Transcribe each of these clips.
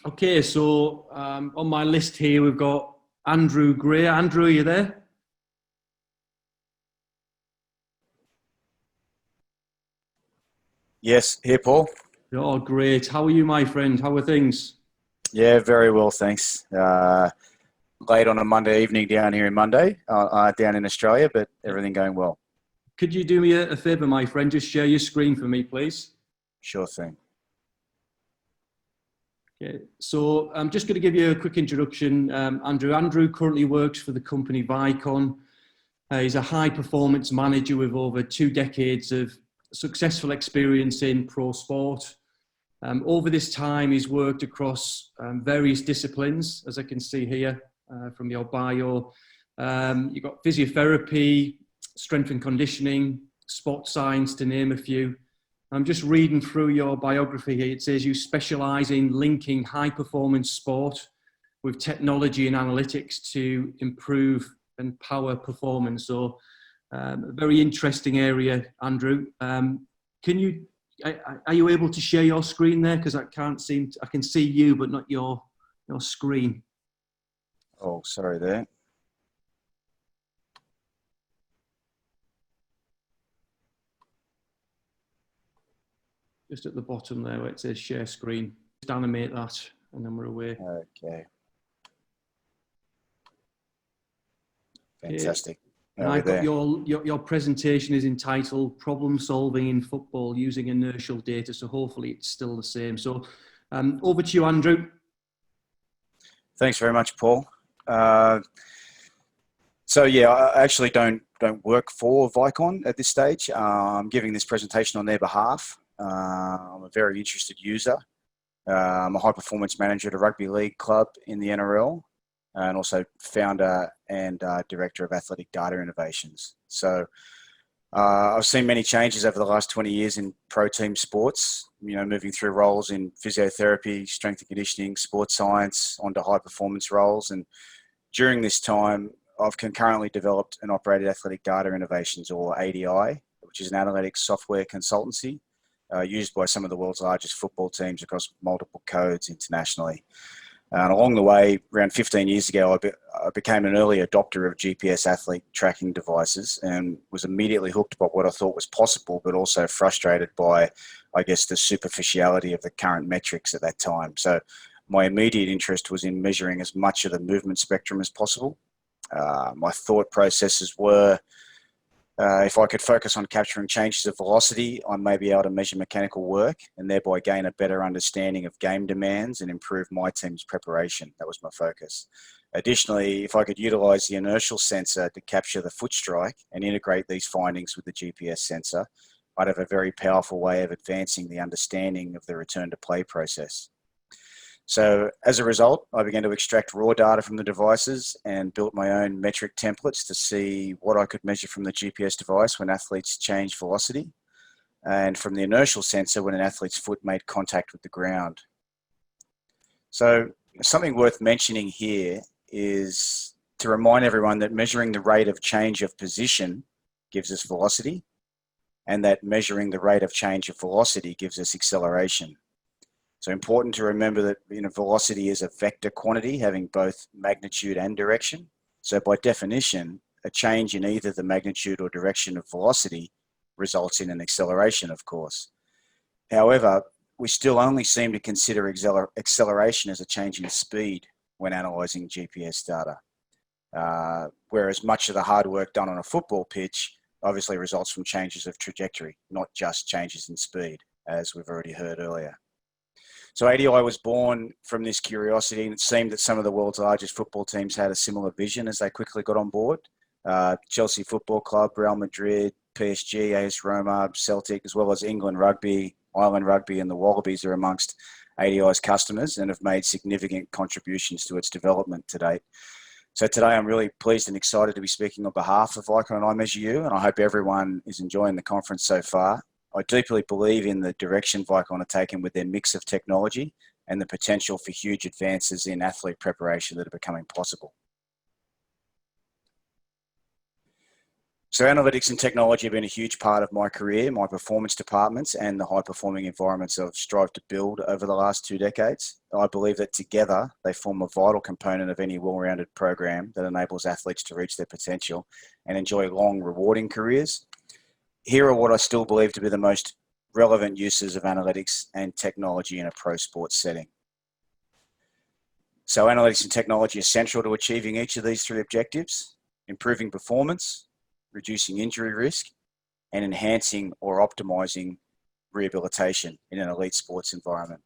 Okay, so on my list here, we've got Andrew Gray. Andrew, are you there? Yes, here, Paul. Oh, great. How are you, my friend? How are things? Yeah, very well, thanks. Late on a Monday evening down here in down in Australia, but everything going well. Could you do me a favor, my friend? Just share your screen for me, please. Sure thing. Okay, so I'm just going to give you a quick introduction. Andrew. Andrew currently works for the company Vicon. He's a high performance manager with over 2 decades of successful experience in pro sport. Over this time, he's worked across various disciplines, as I can see here from your bio. You've got physiotherapy, strength and conditioning, sports science, to name a few. I'm just reading through your biography here. It says you specialize in linking high performance sport with technology and analytics to improve and power performance. So a very interesting area, Andrew. Are you able to share your screen there? Because I can see you, but not your screen. Oh, sorry there. Just at the bottom there where it says share screen. Just animate that and then we're away. Okay. Fantastic. And I've got your presentation is entitled Problem Solving in Football Using Inertial Data. So hopefully it's still the same. So over to you, Andrew. Thanks very much, Paul. So yeah, I actually don't work for Vicon at this stage. I'm giving this presentation on their behalf. I'm a very interested user. I'm a high performance manager at a rugby league club in the NRL, and also founder and director of athletic data innovations. So I've seen many changes over the last 20 years in pro team sports, moving through roles in physiotherapy, strength and conditioning, sports science, onto high performance roles. And during this time, I've concurrently developed and operated Athletic Data Innovations, or ADI, which is an analytics software consultancy used by some of the world's largest football teams across multiple codes internationally. And along the way, around 15 years ago, I became an early adopter of GPS athlete tracking devices and was immediately hooked by what I thought was possible, but also frustrated by, I guess, the superficiality of the current metrics at that time. So my immediate interest was in measuring as much of the movement spectrum as possible. My thought processes were, if I could focus on capturing changes of velocity, I may be able to measure mechanical work and thereby gain a better understanding of game demands and improve my team's preparation. That was my focus. Additionally, if I could utilize the inertial sensor to capture the foot strike and integrate these findings with the GPS sensor, I'd have a very powerful way of advancing the understanding of the return to play process. So as a result, I began to extract raw data from the devices and built my own metric templates to see what I could measure from the GPS device when athletes changed velocity, and from the inertial sensor when an athlete's foot made contact with the ground. So something worth mentioning here is to remind everyone that measuring the rate of change of position gives us velocity, and that measuring the rate of change of velocity gives us acceleration. So important to remember that velocity is a vector quantity having both magnitude and direction. So by definition, a change in either the magnitude or direction of velocity results in an acceleration, of course. However, we still only seem to consider acceleration as a change in speed when analysing GPS data. Whereas much of the hard work done on a football pitch obviously results from changes of trajectory, not just changes in speed, as we've already heard earlier. So ADI was born from this curiosity, and it seemed that some of the world's largest football teams had a similar vision as they quickly got on board. Chelsea Football Club, Real Madrid, PSG, AS Roma, Celtic, as well as England Rugby, Ireland Rugby and the Wallabies are amongst ADI's customers and have made significant contributions to its development to date. So today I'm really pleased and excited to be speaking on behalf of Vicon and iMeasureU, and I hope everyone is enjoying the conference so far. I deeply believe in the direction Vicon are taking with their mix of technology and the potential for huge advances in athlete preparation that are becoming possible. So analytics and technology have been a huge part of my career, my performance departments, and the high-performing environments I've strived to build over the last 2 decades. I believe that together they form a vital component of any well-rounded program that enables athletes to reach their potential and enjoy long, rewarding careers. Here are what I still believe to be the most relevant uses of analytics and technology in a pro sports setting. So analytics and technology are central to achieving each of these 3 objectives: improving performance, reducing injury risk, and enhancing or optimizing rehabilitation in an elite sports environment.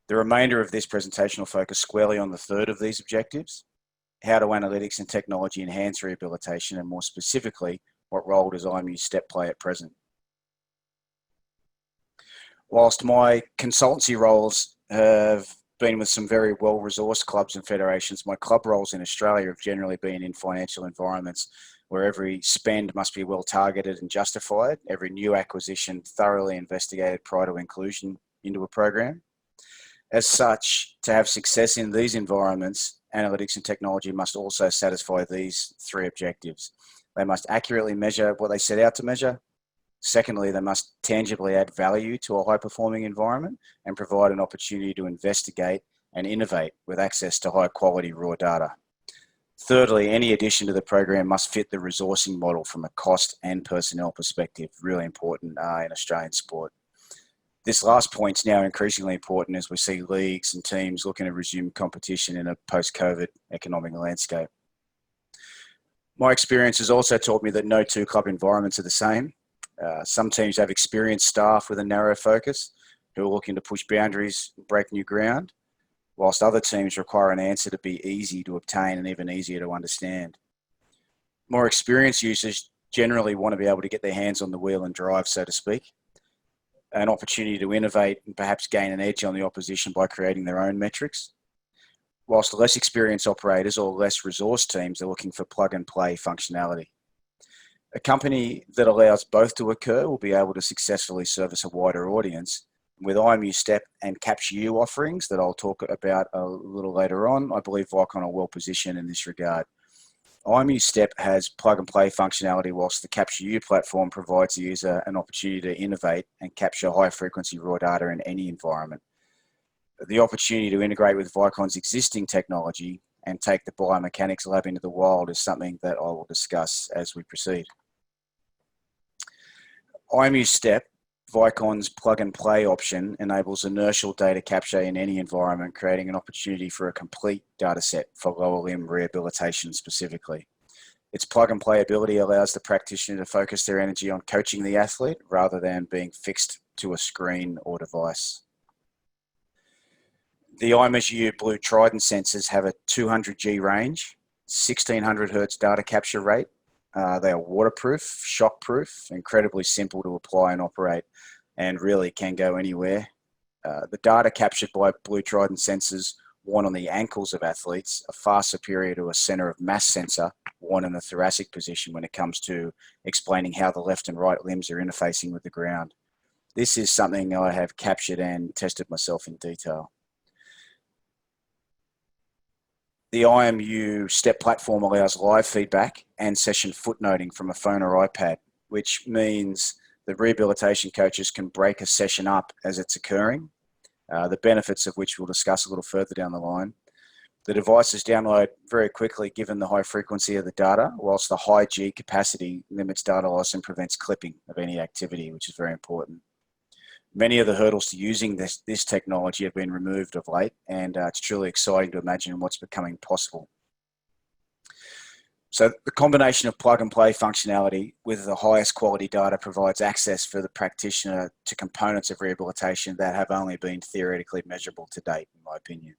The remainder of this presentation will focus squarely on the third of these objectives: how do analytics and technology enhance rehabilitation, and more specifically, what role does IMU STEP play at present? Whilst my consultancy roles have been with some very well-resourced clubs and federations, my club roles in Australia have generally been in financial environments where every spend must be well targeted and justified, every new acquisition thoroughly investigated prior to inclusion into a program. As such, to have success in these environments, analytics and technology must also satisfy these 3 objectives. They must accurately measure what they set out to measure. Secondly, they must tangibly add value to a high-performing environment and provide an opportunity to investigate and innovate with access to high-quality raw data. Thirdly, any addition to the program must fit the resourcing model from a cost and personnel perspective, really important in Australian sport. This last point is now increasingly important as we see leagues and teams looking to resume competition in a post-COVID economic landscape. My experience has also taught me that no 2 club environments are the same. Some teams have experienced staff with a narrow focus who are looking to push boundaries, break new ground, whilst other teams require an answer to be easy to obtain and even easier to understand. More experienced users generally want to be able to get their hands on the wheel and drive, so to speak, an opportunity to innovate and perhaps gain an edge on the opposition by creating their own metrics, whilst less experienced operators or less resourced teams are looking for plug-and-play functionality. A company that allows both to occur will be able to successfully service a wider audience. With IMU STEP and Capture U offerings that I'll talk about a little later on, I believe Vicon are well positioned in this regard. IMU STEP has plug-and-play functionality, whilst the Capture U platform provides the user an opportunity to innovate and capture high-frequency raw data in any environment. The opportunity to integrate with Vicon's existing technology and take the biomechanics lab into the wild is something that I will discuss as we proceed. IMU STEP, Vicon's plug-and-play option, enables inertial data capture in any environment, creating an opportunity for a complete data set for lower limb rehabilitation specifically. Its plug-and-play ability allows the practitioner to focus their energy on coaching the athlete rather than being fixed to a screen or device. The iMeasureU BLUE TRIDENT sensors have a 200G range, 1600 Hz data capture rate. They are waterproof, shockproof, incredibly simple to apply and operate, and really can go anywhere. The data captured by BLUE TRIDENT sensors worn on the ankles of athletes are far superior to a center of mass sensor worn in the thoracic position when it comes to explaining how the left and right limbs are interfacing with the ground. This is something I have captured and tested myself in detail. The IMU STEP platform allows live feedback and session footnoting from a phone or iPad, which means the rehabilitation coaches can break a session up as it's occurring, the benefits of which we'll discuss a little further down the line. The devices download very quickly given the high frequency of the data, whilst the high G capacity limits data loss and prevents clipping of any activity, which is very important. Many of the hurdles to using this technology have been removed of late, and it's truly exciting to imagine what's becoming possible. So the combination of plug-and-play functionality with the highest quality data provides access for the practitioner to components of rehabilitation that have only been theoretically measurable to date, in my opinion.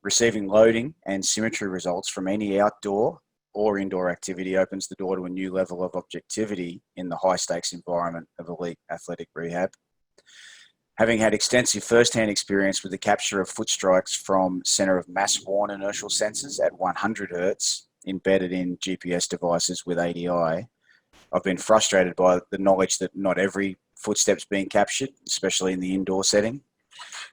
Receiving loading and symmetry results from any outdoor or indoor activity opens the door to a new level of objectivity in the high-stakes environment of elite athletic rehab. Having had extensive first-hand experience with the capture of foot strikes from center of mass worn inertial sensors at 100 Hz embedded in GPS devices with ADI, I've been frustrated by the knowledge that not every footstep's being captured, especially in the indoor setting.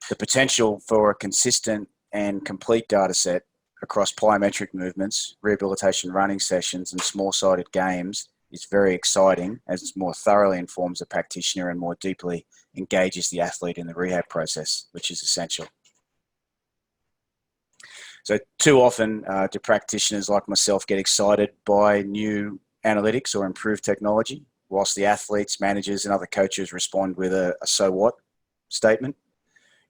The potential for a consistent and complete data set across plyometric movements, rehabilitation running sessions, and small-sided games is very exciting as it more thoroughly informs the practitioner and more deeply engages the athlete in the rehab process, which is essential. So too often do practitioners like myself get excited by new analytics or improved technology, whilst the athletes, managers and other coaches respond with a so what statement.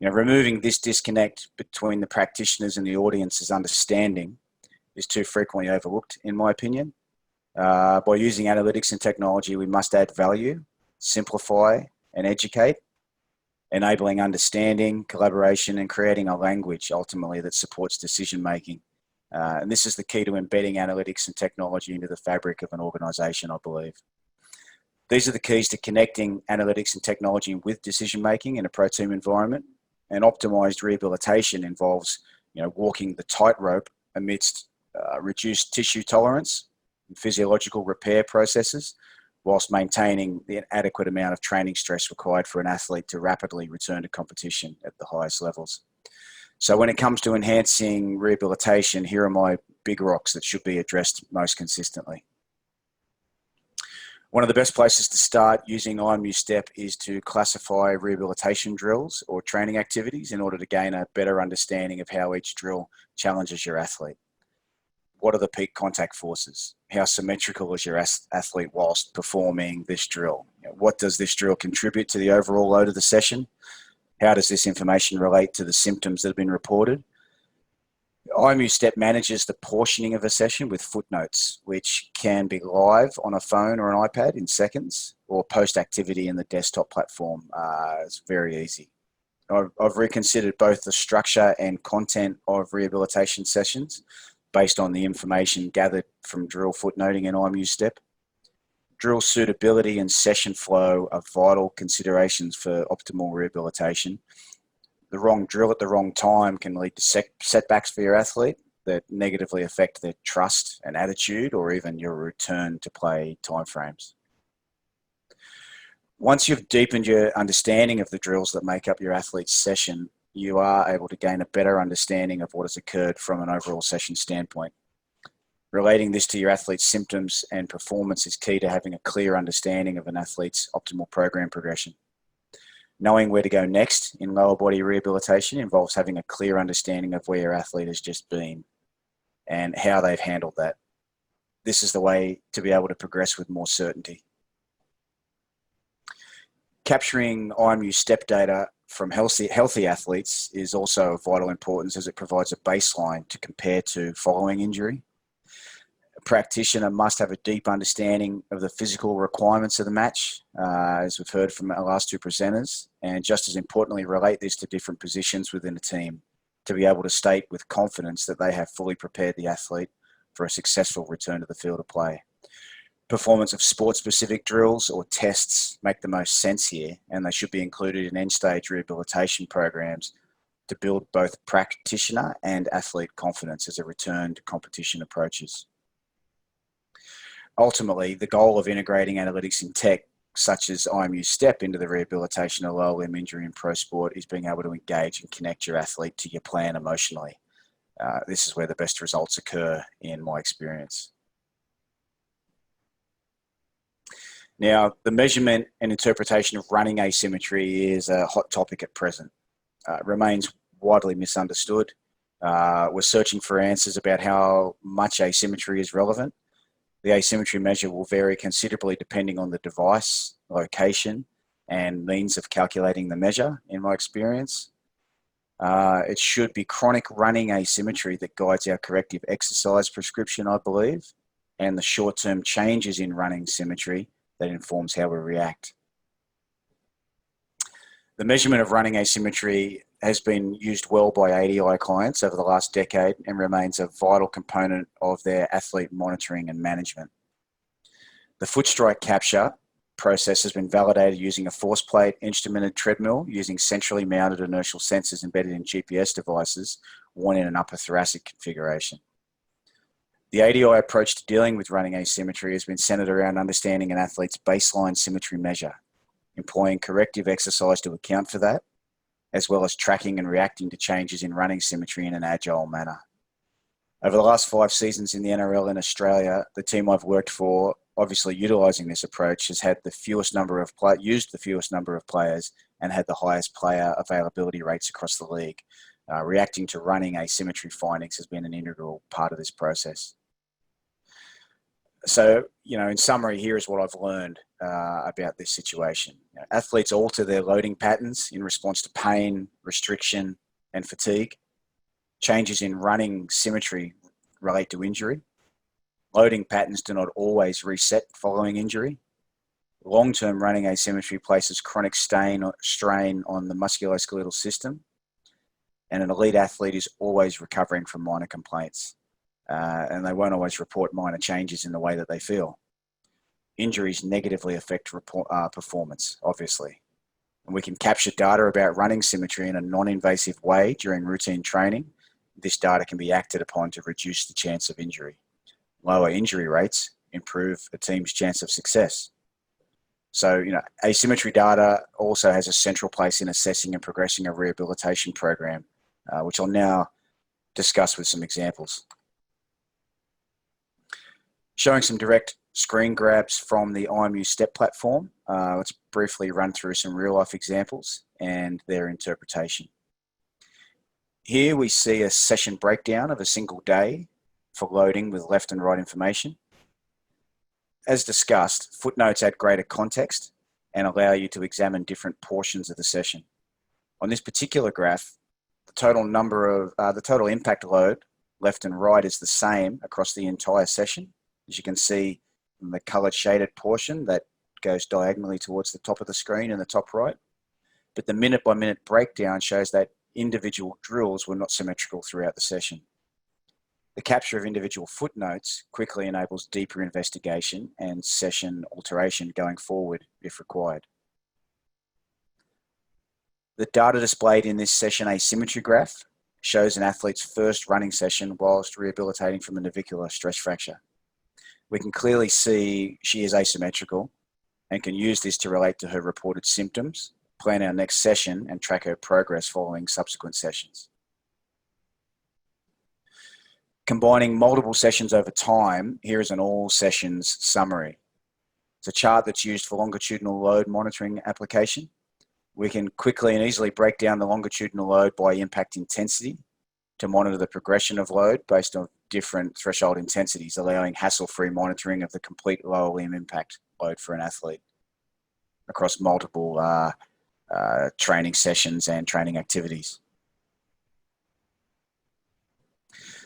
Removing this disconnect between the practitioners and the audience's understanding is too frequently overlooked, in my opinion. By using analytics and technology, we must add value, simplify and educate, enabling understanding, collaboration and creating a language ultimately that supports decision making. And this is the key to embedding analytics and technology into the fabric of an organisation, I believe. These are the keys to connecting analytics and technology with decision making in a pro team environment. And optimised rehabilitation involves, walking the tightrope amidst reduced tissue tolerance and physiological repair processes, whilst maintaining the adequate amount of training stress required for an athlete to rapidly return to competition at the highest levels. So when it comes to enhancing rehabilitation, here are my big rocks that should be addressed most consistently. One of the best places to start using IMU STEP is to classify rehabilitation drills or training activities in order to gain a better understanding of how each drill challenges your athlete. What are the peak contact forces? How symmetrical is your athlete whilst performing this drill? What does this drill contribute to the overall load of the session? How does this information relate to the symptoms that have been reported? IMU STEP manages the portioning of a session with footnotes, which can be live on a phone or an iPad in seconds, or post-activity in the desktop platform. It's very easy. I've reconsidered both the structure and content of rehabilitation sessions based on the information gathered from drill footnoting in IMU STEP. Drill suitability and session flow are vital considerations for optimal rehabilitation. The wrong drill at the wrong time can lead to setbacks for your athlete that negatively affect their trust and attitude, or even your return to play timeframes. Once you've deepened your understanding of the drills that make up your athlete's session, you are able to gain a better understanding of what has occurred from an overall session standpoint. Relating this to your athlete's symptoms and performance is key to having a clear understanding of an athlete's optimal program progression. Knowing where to go next in lower body rehabilitation involves having a clear understanding of where your athlete has just been and how they've handled that. This is the way to be able to progress with more certainty. Capturing IMU STEP data from healthy athletes is also of vital importance, as it provides a baseline to compare to following injury. A practitioner must have a deep understanding of the physical requirements of the match, as we've heard from our last two presenters, and just as importantly, relate this to different positions within a team to be able to state with confidence that they have fully prepared the athlete for a successful return to the field of play. Performance of sport-specific drills or tests make the most sense here, and they should be included in end-stage rehabilitation programs to build both practitioner and athlete confidence as a return to competition approaches. Ultimately, the goal of integrating analytics in tech, such as IMU STEP, into the rehabilitation of lower limb injury in pro sport is being able to engage and connect your athlete to your plan emotionally. This is where the best results occur, in my experience. Now, the measurement and interpretation of running asymmetry is a hot topic at present. It remains widely misunderstood. We're searching for answers about how much asymmetry is relevant. The asymmetry measure will vary considerably depending on the device, location, and means of calculating the measure, in my experience. It should be chronic running asymmetry that guides our corrective exercise prescription, I believe, and the short-term changes in running symmetry that informs how we react. The measurement of running asymmetry has been used well by ADI clients over the last decade and remains a vital component of their athlete monitoring and management. The foot strike capture process has been validated using a force plate instrumented treadmill using centrally mounted inertial sensors embedded in GPS devices worn in an upper thoracic configuration. The ADI approach to dealing with running asymmetry has been centered around understanding an athlete's baseline symmetry measure, employing corrective exercise to account for that, as well as tracking and reacting to changes in running symmetry in an agile manner. Over the last 5 seasons in the NRL in Australia, the team I've worked for, obviously utilising this approach, has had the fewest number of used the fewest number of players and had the highest player availability rates across the league. Reacting to running asymmetry findings has been an integral part of this process. So, in summary, here is what I've learned about this situation. Athletes alter their loading patterns in response to pain, restriction, and fatigue. Changes in running symmetry relate to injury. Loading patterns do not always reset following injury. Long-term running asymmetry places chronic strain on the musculoskeletal system. And an elite athlete is always recovering from minor complaints. And they won't always report minor changes in the way that they feel. Injuries negatively affect performance, obviously. And we can capture data about running symmetry in a non-invasive way during routine training. This data can be acted upon to reduce the chance of injury. Lower injury rates improve a team's chance of success. So, asymmetry data also has a central place in assessing and progressing a rehabilitation program, which I'll now discuss with some examples. Showing some direct screen grabs from the IMU STEP platform. Let's briefly run through some real-life examples and their interpretation. Here we see a session breakdown of a single day for loading with left and right information. As discussed, footnotes add greater context and allow you to examine different portions of the session. On this particular graph, the total impact load, left and right, is the same across the entire session. As you can see in the colored shaded portion that goes diagonally towards the top of the screen in the top right. But the minute by minute breakdown shows that individual drills were not symmetrical throughout the session. The capture of individual footnotes quickly enables deeper investigation and session alteration going forward if required. The data displayed in this session asymmetry graph shows an athlete's first running session whilst rehabilitating from a navicular stress fracture. We can clearly see she is asymmetrical and can use this to relate to her reported symptoms, plan our next session, and track her progress following subsequent sessions. Combining multiple sessions over time, here is an all sessions summary. It's a chart that's used for longitudinal load monitoring application. We can quickly and easily break down the longitudinal load by impact intensity to monitor the progression of load based on different threshold intensities, allowing hassle-free monitoring of the complete lower limb impact load for an athlete across multiple training sessions and training activities.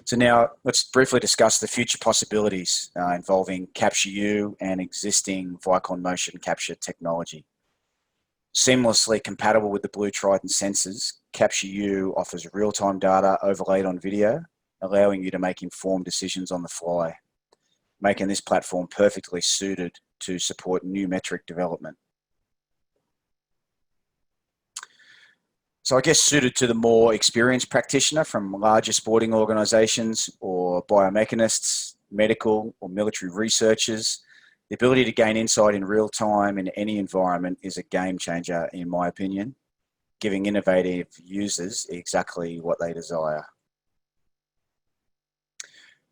So now let's briefly discuss the future possibilities involving Capture-U and existing Vicon motion capture technology. Seamlessly compatible with the BLUE TRIDENT sensors, Capture-U offers real-time data overlaid on video, allowing you to make informed decisions on the fly, making this platform perfectly suited to support new metric development. So I guess suited to the more experienced practitioner from larger sporting organisations or biomechanists, medical or military researchers, the ability to gain insight in real time in any environment is a game changer, in my opinion, giving innovative users exactly what they desire.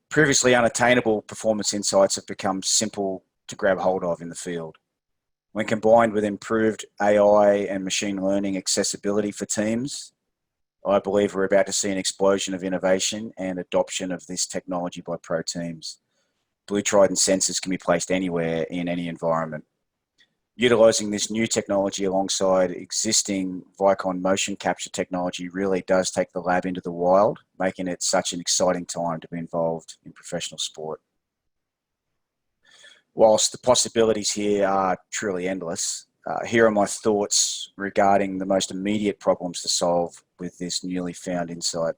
Previously unattainable performance insights have become simple to grab hold of in the field. When combined with improved AI and machine learning accessibility for teams, I believe we're about to see an explosion of innovation and adoption of this technology by pro teams. BLUE TRIDENT sensors can be placed anywhere in any environment. Utilising this new technology alongside existing Vicon motion capture technology really does take the lab into the wild, making it such an exciting time to be involved in professional sport. Whilst the possibilities here are truly endless, here are my thoughts regarding the most immediate problems to solve with this newly found insight.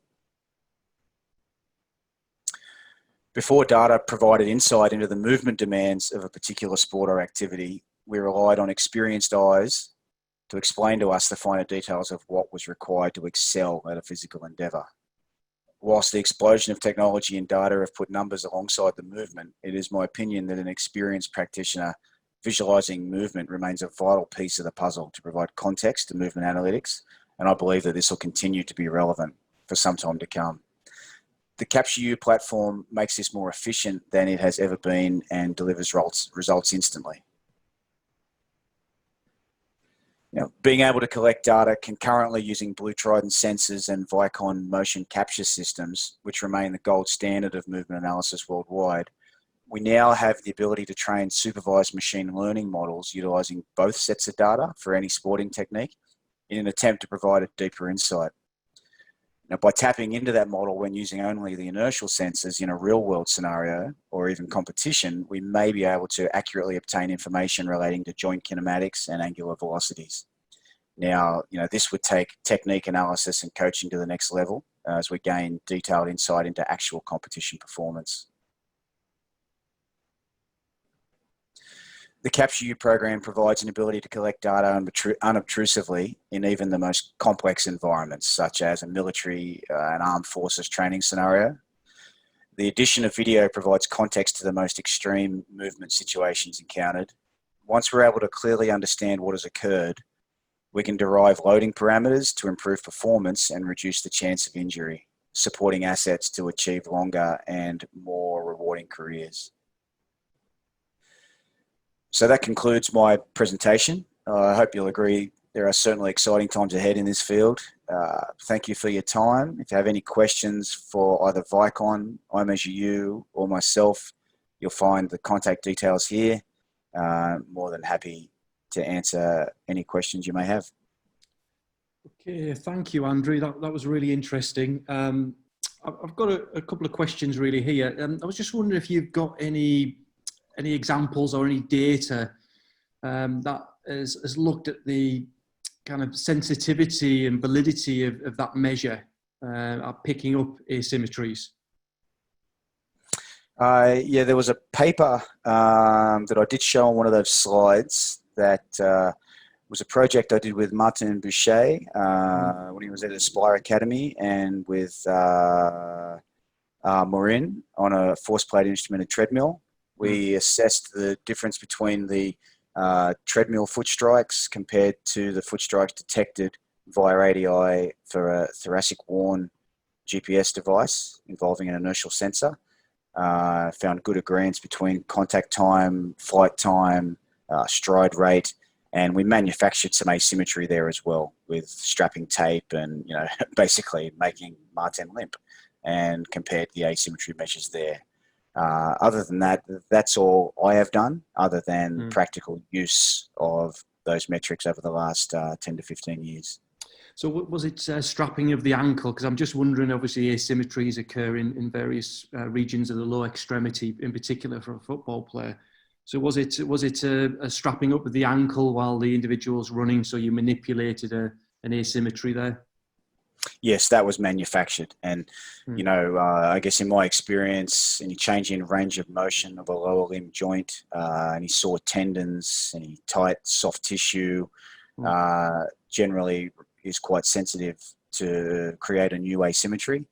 Before data provided insight into the movement demands of a particular sport or activity, we relied on experienced eyes to explain to us the finer details of what was required to excel at a physical endeavour. Whilst the explosion of technology and data have put numbers alongside the movement, it is my opinion that an experienced practitioner visualising movement remains a vital piece of the puzzle to provide context to movement analytics, and I believe that this will continue to be relevant for some time to come. The CaptureU platform makes this more efficient than it has ever been and delivers results instantly. Being able to collect data concurrently using Blue Trident sensors and Vicon motion capture systems, which remain the gold standard of movement analysis worldwide, we now have the ability to train supervised machine learning models utilizing both sets of data for any sporting technique in an attempt to provide a deeper insight. Now, by tapping into that model when using only the inertial sensors in a real-world scenario or even competition, we may be able to accurately obtain information relating to joint kinematics and angular velocities. Now, this would take technique analysis and coaching to the next level as we gain detailed insight into actual competition performance. The CaptureU program provides an ability to collect data unobtrusively in even the most complex environments, such as a military and armed forces training scenario. The addition of video provides context to the most extreme movement situations encountered. Once we're able to clearly understand what has occurred, we can derive loading parameters to improve performance and reduce the chance of injury, supporting assets to achieve longer and more rewarding careers. So that concludes my presentation. I hope you'll agree there are certainly exciting times ahead in this field. Thank you for your time. If you have any questions for either Vicon, iMeasureU, or myself, you'll find the contact details here. More than happy to answer any questions you may have. Okay, thank you, Andrew. That was really interesting. I've got a couple of questions really here. I was just wondering if you've got any examples or any data that has looked at the kind of sensitivity and validity of that measure at picking up asymmetries. Yeah, there was a paper that I did show on one of those slides that was a project I did with Martin Boucher when he was at Aspire Academy, and with Maureen on a force plate instrumented treadmill. We assessed the difference between the treadmill foot strikes compared to the foot strikes detected via ADI for a thoracic worn GPS device involving an inertial sensor. Found good agreements between contact time, flight time, stride rate, and we manufactured some asymmetry there as well with strapping tape and basically making Martin limp, and compared the asymmetry measures there. Other than that, that's all I have done, other than practical use of those metrics over the last 10 to 15 years. So was it strapping of the ankle? Because I'm just wondering, obviously asymmetries occur in various regions of the lower extremity, in particular for a football player. So was it a strapping up of the ankle while the individual's running, so you manipulated an asymmetry there? Yes, that was manufactured. And, I guess in my experience, any change in range of motion of a lower limb joint, any sore tendons, any tight, soft tissue, generally is quite sensitive to create a new asymmetry.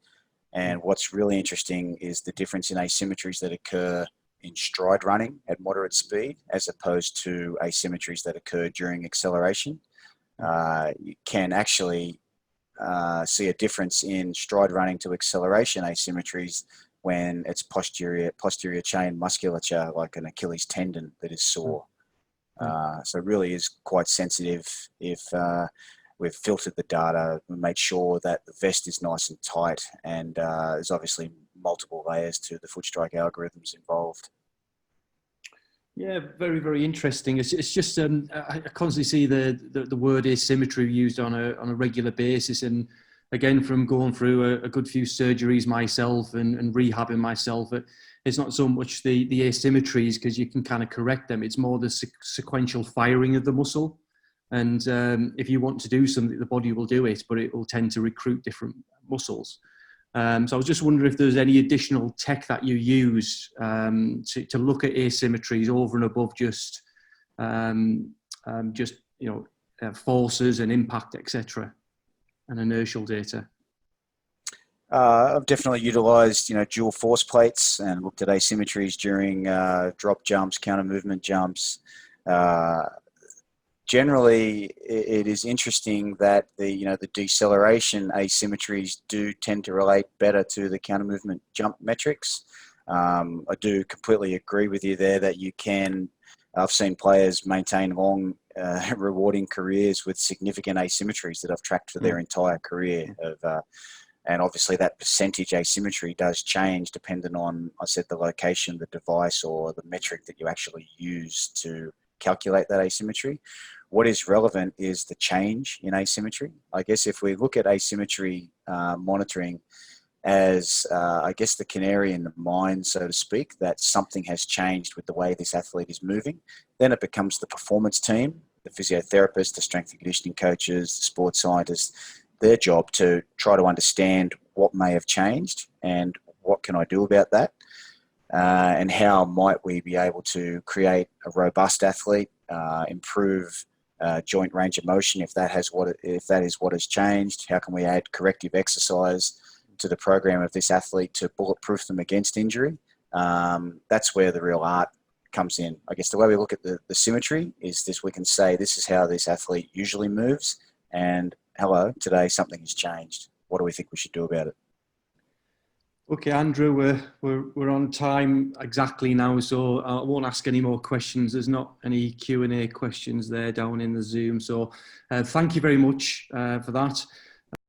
And what's really interesting is the difference in asymmetries that occur in stride running at moderate speed as opposed to asymmetries that occur during acceleration. You can actually see a difference in stride running to acceleration asymmetries when it's posterior chain musculature, like an Achilles tendon that is sore. So it really is quite sensitive. If we've filtered the data, we made sure that the vest is nice and tight, and there's obviously multiple layers to the foot strike algorithms involved. Yeah, very, very interesting. It's just I constantly see the word asymmetry used on a regular basis, and again, from going through a good few surgeries myself and rehabbing myself, it's not so much the asymmetries, because you can kind of correct them. It's more the sequential firing of the muscle, and if you want to do something, the body will do it, but it will tend to recruit different muscles. So I was just wondering if there's any additional tech that you use to look at asymmetries over and above just forces and impact, etc., and inertial data. I've definitely utilised dual force plates and looked at asymmetries during drop jumps, counter movement jumps. generally, it is interesting that the deceleration asymmetries do tend to relate better to the counter movement jump metrics. I do completely agree with you there that I've seen players maintain long, rewarding careers with significant asymmetries that I've tracked for their entire career. And obviously that percentage asymmetry does change depending on, I said, the location, the device, or the metric that you actually use to calculate that asymmetry. What is relevant is the change in asymmetry. I guess if we look at asymmetry monitoring as, I guess, the canary in the mine, so to speak, that something has changed with the way this athlete is moving, then it becomes the performance team, the physiotherapist, the strength and conditioning coaches, the sports scientists, their job to try to understand what may have changed and what can I do about that, and how might we be able to create a robust athlete, improve joint range of motion if that is what has changed. How can we add corrective exercise to the program of this athlete to bulletproof them against injury? That's where the real art comes in. I guess the way we look at the symmetry is this: we can say this is how this athlete usually moves, and hello, today something has changed. What do we think we should do about it? Okay, Andrew, we're on time exactly now, so I won't ask any more questions. There's not any Q&A questions there down in the Zoom, so thank you very much for that.